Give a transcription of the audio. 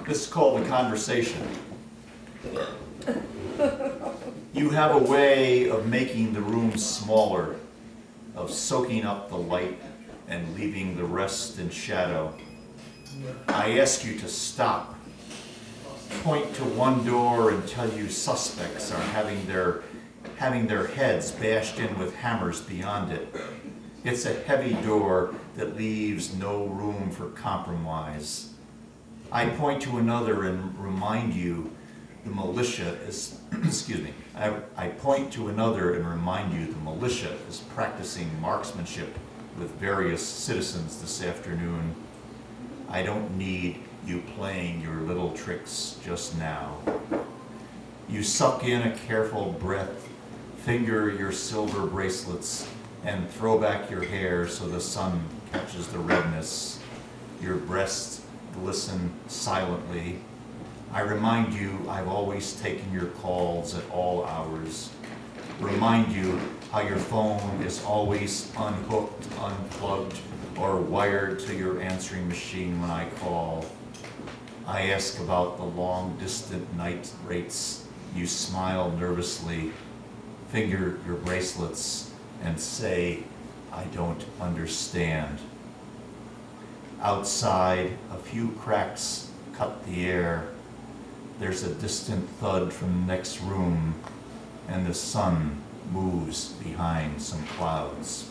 This is called a conversation. You have a way of making the room smaller, of soaking up the light and leaving the rest in shadow. I ask you to stop. Point to one door and tell you suspects are having their heads bashed in with hammers beyond it. It's a heavy door that leaves no room for compromise. I point to another and remind you the militia is, excuse me, I point to another and remind you the militia is practicing marksmanship with various citizens this afternoon. I don't need you playing your little tricks just now. You suck in a careful breath, finger your silver bracelets, and throw back your hair so the sun catches the redness. Your breasts glisten silently. I remind you I've always taken your calls at all hours. Remind you how your phone is always unhooked, unplugged, or wired to your answering machine when I call. I ask about the long-distant night rates. You smile nervously, finger your bracelets, and say, I don't understand. Outside, a few cracks cut the air. There's a distant thud from the next room, and the sun moves behind some clouds.